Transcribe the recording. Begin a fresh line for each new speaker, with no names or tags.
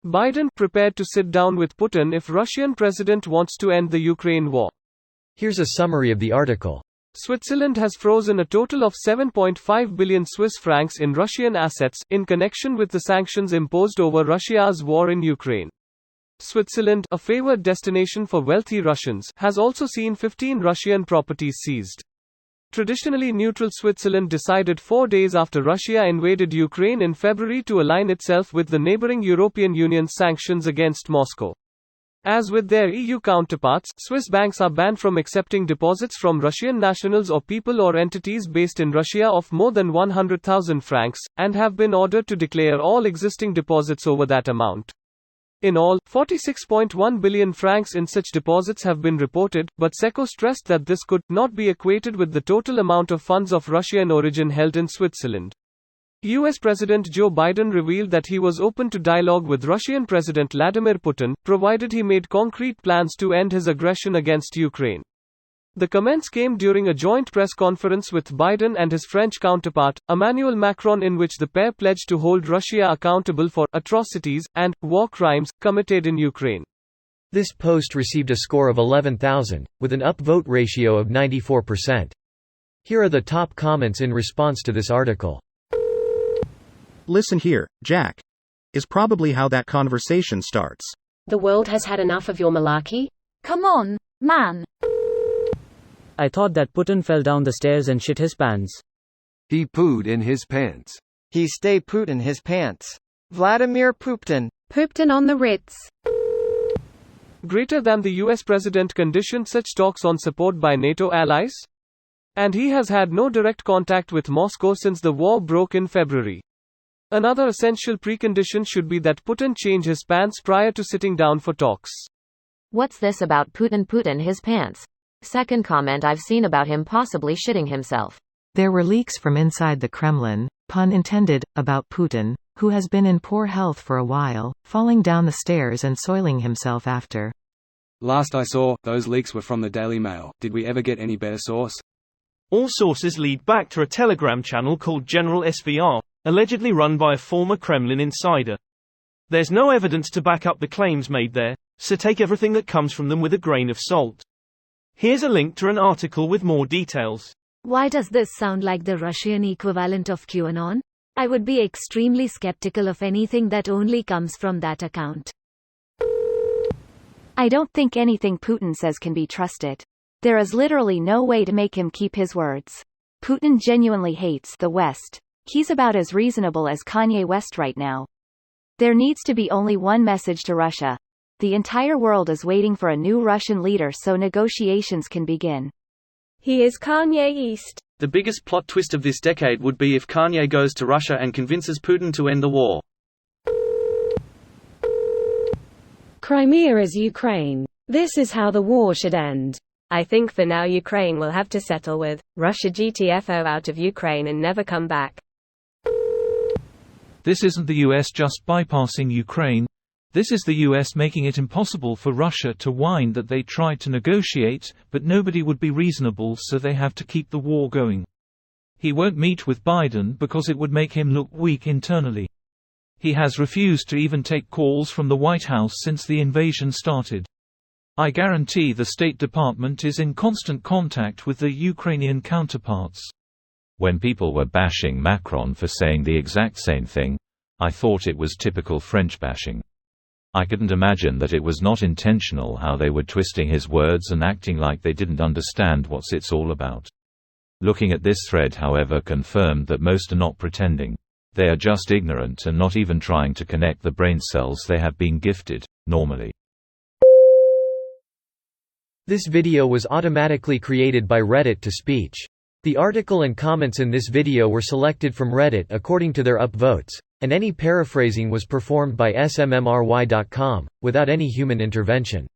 Biden prepared to sit down with Putin if Russian president wants to end the Ukraine war.
Here's a summary of the article.
Switzerland has frozen a total of 7.5 billion Swiss francs in Russian assets, in connection with the sanctions imposed over Russia's war in Ukraine. Switzerland, a favored destination for wealthy Russians, has also seen 15 Russian properties seized. Traditionally neutral Switzerland decided 4 days after Russia invaded Ukraine in February to align itself with the neighboring European Union's sanctions against Moscow. As with their EU counterparts, Swiss banks are banned from accepting deposits from Russian nationals or people or entities based in Russia of more than 100,000 francs, and have been ordered to declare all existing deposits over that amount. In all, 46.1 billion francs in such deposits have been reported, but SECO stressed that this could not be equated with the total amount of funds of Russian origin held in Switzerland. US President Joe Biden revealed that he was open to dialogue with Russian President Vladimir Putin, provided he made concrete plans to end his aggression against Ukraine. The comments came during a joint press conference with Biden and his French counterpart, Emmanuel Macron, in which the pair pledged to hold Russia accountable for atrocities and war crimes committed in Ukraine.
This post received a score of 11,000, with an upvote ratio of 94%. Here are the top comments in response to this article.
"Listen here, Jack," is probably how that conversation starts.
"The world has had enough of your malarkey? Come on, man."
"I thought that Putin fell down the stairs and shit his pants."
"He pooed in his pants."
"He stay poot in his pants." "Vladimir Putin
pooped in on the Ritz."
Greater than the US president conditioned such talks on support by NATO allies? And he has had no direct contact with Moscow since the war broke in February. Another essential precondition should be that Putin change his pants prior to sitting down for talks.
What's this about Putin his pants? Second comment I've seen about him possibly shitting himself.
There were leaks from inside the Kremlin, pun intended, about Putin, who has been in poor health for a while, falling down the stairs and soiling himself after.
Last I saw, those leaks were from the Daily Mail. Did we ever get any better source?
All sources lead back to a Telegram channel called General SVR, allegedly run by a former Kremlin insider. There's no evidence to back up the claims made there, so take everything that comes from them with a grain of salt. Here's a link to an article with more details.
Why does this sound like the Russian equivalent of QAnon? I would be extremely skeptical of anything that only comes from that account.
I don't think anything Putin says can be trusted. There is literally no way to make him keep his words. Putin genuinely hates the West. He's about as reasonable as Kanye West right now. There needs to be only one message to Russia. The entire world is waiting for a new Russian leader so negotiations can begin.
He is Kanye East.
The biggest plot twist of this decade would be if Kanye goes to Russia and convinces Putin to end the war.
Crimea is Ukraine. This is how the war should end. I think for now Ukraine will have to settle with Russia GTFO out of Ukraine and never come back.
This isn't the US just bypassing Ukraine. This is the US making it impossible for Russia to whine that they tried to negotiate, but nobody would be reasonable, so they have to keep the war going. He won't meet with Biden because it would make him look weak internally. He has refused to even take calls from the White House since the invasion started. I guarantee the State Department is in constant contact with their Ukrainian counterparts.
When people were bashing Macron for saying the exact same thing, I thought it was typical French bashing. I couldn't imagine that it was not intentional how they were twisting his words and acting like they didn't understand what it's all about. Looking at this thread, however, confirmed that most are not pretending. They are just ignorant and not even trying to connect the brain cells they have been gifted, normally.
This video was automatically created by Reddit to speech. The article and comments in this video were selected from Reddit according to their upvotes, and any paraphrasing was performed by smmry.com, without any human intervention.